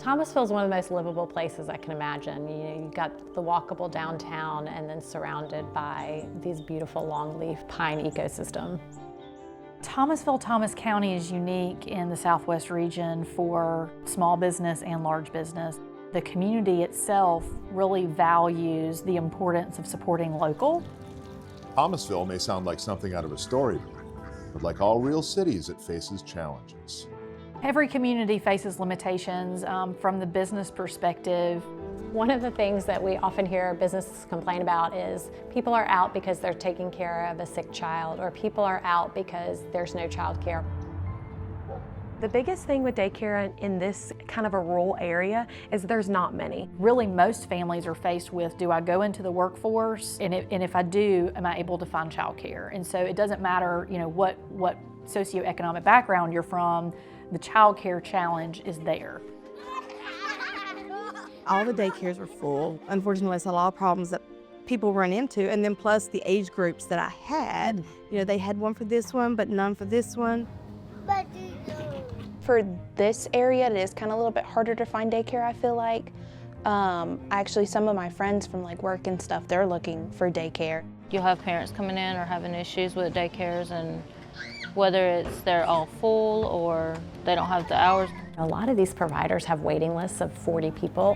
Thomasville is one of the most livable places I can imagine. You've got the walkable downtown and then surrounded by these beautiful longleaf pine ecosystem. Thomasville, Thomas County is unique in the Southwest region for small business and large business. The community itself really values the importance of supporting local. Thomasville may sound like something out of a storybook, but like all real cities, it faces challenges. Every community faces limitations from the business perspective. One of the things that we often hear businesses complain about is people are out because they're taking care of a sick child, or people are out because there's no child care. The biggest thing with daycare in this kind of a rural area is there's not many. Really, most families are faced with, do I go into the workforce? And if I do, am I able to find child care? And so it doesn't matter, what socioeconomic background you're from, the child care challenge is there. All the daycares were full. Unfortunately, it's a lot of problems that people run into, and then plus the age groups that I had. They had one for this one, but none for this one. For this area, it is kind of a little bit harder to find daycare, I feel like. Actually, some of my friends from work and stuff, they're looking for daycare. You'll have parents coming in or having issues with daycares, and whether it's they're all full or they don't have the hours. A lot of these providers have waiting lists of 40 people.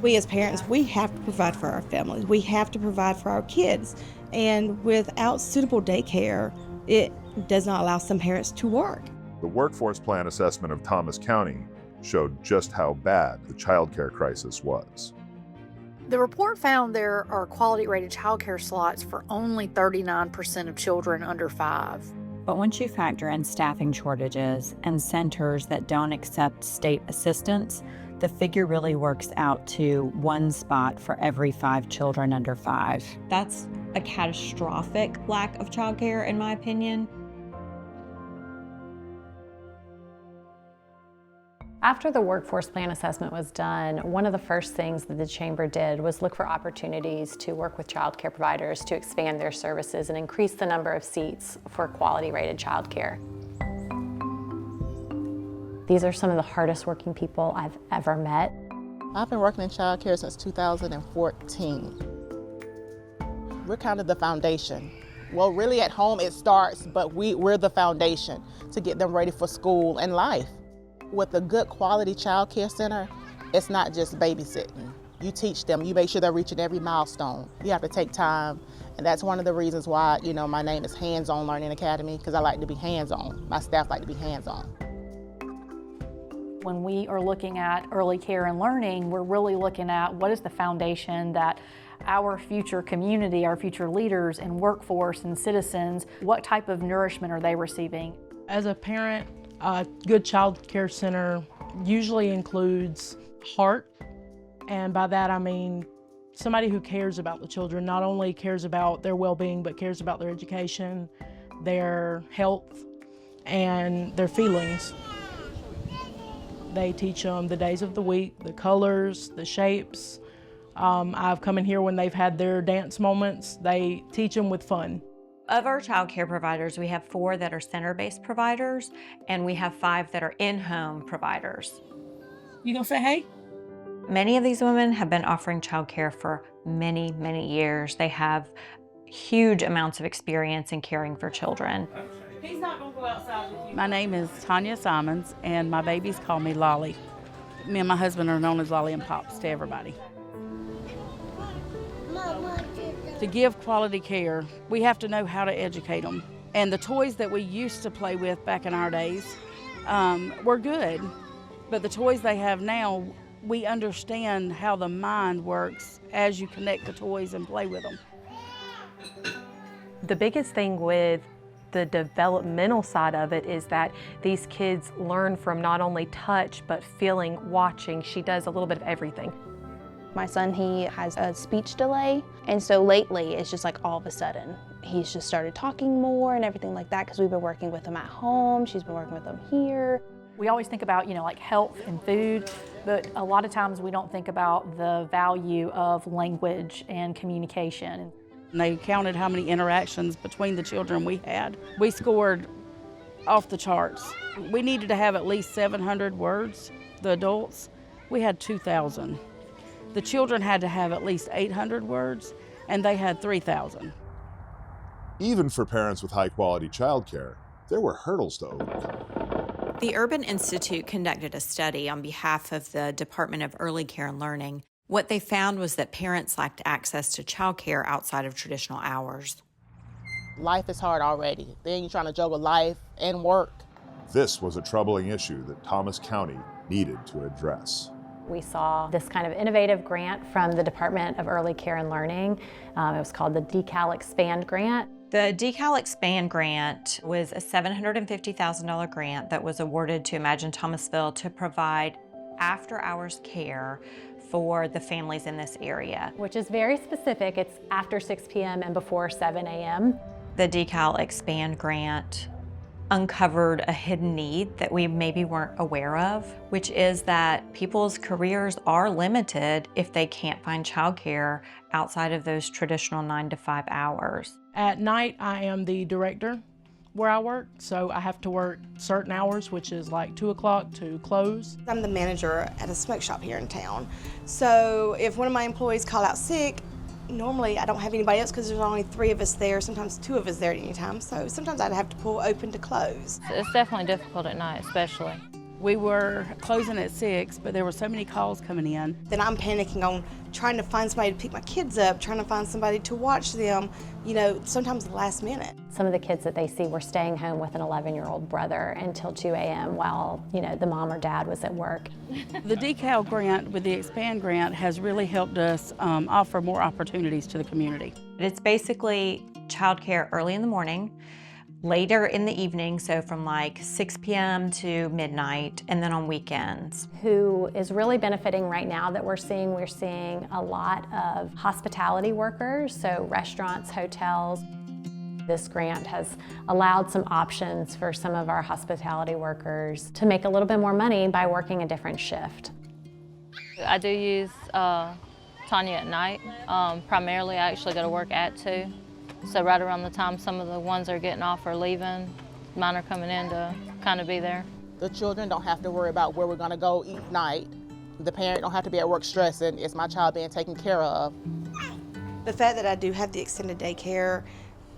We as parents, we have to provide for our families. We have to provide for our kids. And without suitable daycare, it does not allow some parents to work. The workforce plan assessment of Thomas County showed just how bad the childcare crisis was. The report found there are quality-rated childcare slots for only 39% of children under 5. But once you factor in staffing shortages and centers that don't accept state assistance, the figure really works out to 1 spot for every 5 children under 5. That's a catastrophic lack of childcare, in my opinion. After the workforce plan assessment was done, one of the first things that the Chamber did was look for opportunities to work with child care providers to expand their services and increase the number of seats for quality-rated child care. These are some of the hardest working people I've ever met. I've been working in child care since 2014. We're kind of the foundation. Well, really at home it starts, but we're the foundation to get them ready for school and life. With a good quality child care center, it's not just babysitting. You teach them, you make sure they're reaching every milestone. You have to take time, and that's one of the reasons why, my name is Hands-On Learning Academy, because I like to be hands-on. My staff like to be hands-on. When we are looking at early care and learning, we're really looking at what is the foundation that our future community, our future leaders and workforce and citizens, what type of nourishment are they receiving? As a parent, a good child care center usually includes heart, and by that I mean somebody who cares about the children, not only cares about their well-being, but cares about their education, their health, and their feelings. They teach them the days of the week, the colors, the shapes. I've come in here when they've had their dance moments. They teach them with fun. Of our child care providers, we have 4 that are center-based providers, and we have 5 that are in-home providers. You gonna say hey? Many of these women have been offering child care for many, many years. They have huge amounts of experience in caring for children. He's not gonna go outside with you. My name is Tanya Simons, and my babies call me Lolly. Me and my husband are known as Lolly and Pops to everybody. To give quality care, we have to know how to educate them. And the toys that we used to play with back in our days were good, but the toys they have now, we understand how the mind works as you connect the toys and play with them. The biggest thing with the developmental side of it is that these kids learn from not only touch, but feeling, watching. She does a little bit of everything. My son, he has a speech delay, and so lately it's just all of a sudden he's just started talking more and everything like that, because we've been working with him at home, she's been working with him here. We always think about, health and food, but a lot of times we don't think about the value of language and communication. And they counted how many interactions between the children we had. We scored off the charts. We needed to have at least 700 words, the adults, we had 2,000. The children had to have at least 800 words, and they had 3,000. Even for parents with high-quality childcare, there were hurdles to overcome. The Urban Institute conducted a study on behalf of the Department of Early Care and Learning. What they found was that parents lacked access to childcare outside of traditional hours. Life is hard already. Then you're trying to juggle life and work. This was a troubling issue that Thomas County needed to address. We saw this kind of innovative grant from the Department of Early Care and Learning. It was called the Decal Expand Grant. The Decal Expand Grant was a $750,000 grant that was awarded to Imagine Thomasville to provide after-hours care for the families in this area. Which is very specific. It's after 6 p.m. and before 7 a.m. The Decal Expand Grant uncovered a hidden need that we maybe weren't aware of, which is that people's careers are limited if they can't find childcare outside of those traditional 9 to 5 hours. At night, I am the director where I work, so I have to work certain hours, which is like 2 o'clock to close. I'm the manager at a smoke shop here in town. So if one of my employees call out sick, normally I don't have anybody else because there's only 3 of us there, sometimes 2 of us there at any time. So sometimes I'd have to pull open to close. It's definitely difficult at night, especially. We were closing at 6, but there were so many calls coming in. Then I'm panicking on trying to find somebody to pick my kids up, trying to find somebody to watch them, you know, sometimes the last minute. Some of the kids that they see were staying home with an 11-year-old brother until 2 a.m. while, you know, the mom or dad was at work. The Decal Grant with the Expand Grant has really helped us offer more opportunities to the community. It's basically childcare early in the morning, later in the evening, so from like 6 p.m. to midnight, and then on weekends. Who is really benefiting right now that we're seeing a lot of hospitality workers, so restaurants, hotels. This grant has allowed some options for some of our hospitality workers to make a little bit more money by working a different shift. I do use Tanya at night. Primarily, I actually go to work at 2. So right around the time some of the ones that are getting off are leaving, mine are coming in to kind of be there. The children don't have to worry about where we're going to go eat night. The parent don't have to be at work stressing, is my child being taken care of? The fact that I do have the extended daycare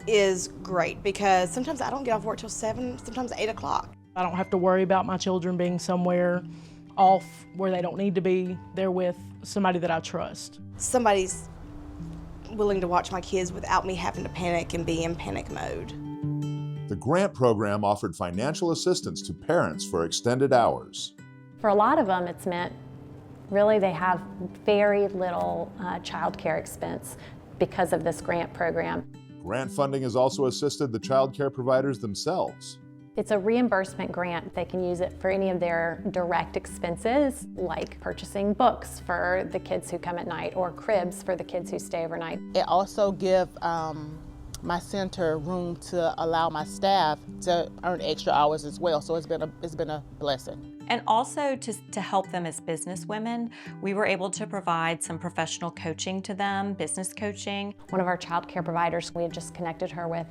is great because sometimes I don't get off work till 7, sometimes 8 o'clock. I don't have to worry about my children being somewhere off where they don't need to be. They're with somebody that I trust. Somebody's willing to watch my kids without me having to panic and be in panic mode. The grant program offered financial assistance to parents for extended hours. For a lot of them, it's meant really they have very little childcare expense because of this grant program. Grant funding has also assisted the childcare providers themselves. It's a reimbursement grant. They can use it for any of their direct expenses, like purchasing books for the kids who come at night or cribs for the kids who stay overnight. It also gives my center room to allow my staff to earn extra hours as well, so it's been a blessing. And also to help them as business women, we were able to provide some professional coaching to them, business coaching. One of our child care providers, we had just connected her with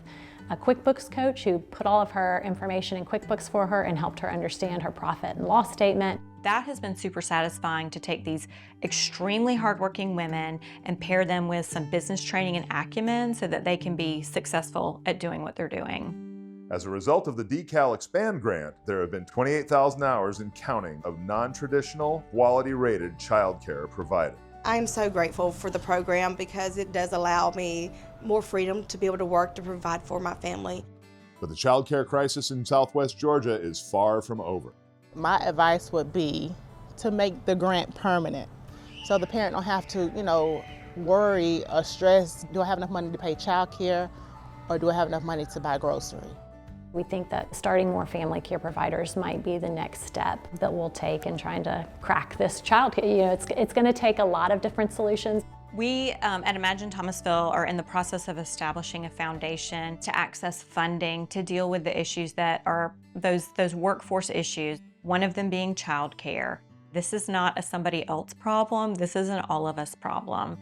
a QuickBooks coach who put all of her information in QuickBooks for her and helped her understand her profit and loss statement. That has been super satisfying to take these extremely hardworking women and pair them with some business training and acumen so that they can be successful at doing what they're doing. As a result of the Decal Expand Grant, there have been 28,000 hours and counting of non-traditional, quality-rated childcare provided. I am so grateful for the program because it does allow me more freedom to be able to work to provide for my family. But the childcare crisis in Southwest Georgia is far from over. My advice would be to make the grant permanent so the parent don't have to, worry or stress, do I have enough money to pay child care or do I have enough money to buy grocery? We think that starting more family care providers might be the next step that we'll take in trying to crack this child care. It's going to take a lot of different solutions. We at Imagine Thomasville are in the process of establishing a foundation to access funding to deal with the issues that are those workforce issues, one of them being child care. This is not a somebody else problem, this is an all of us problem.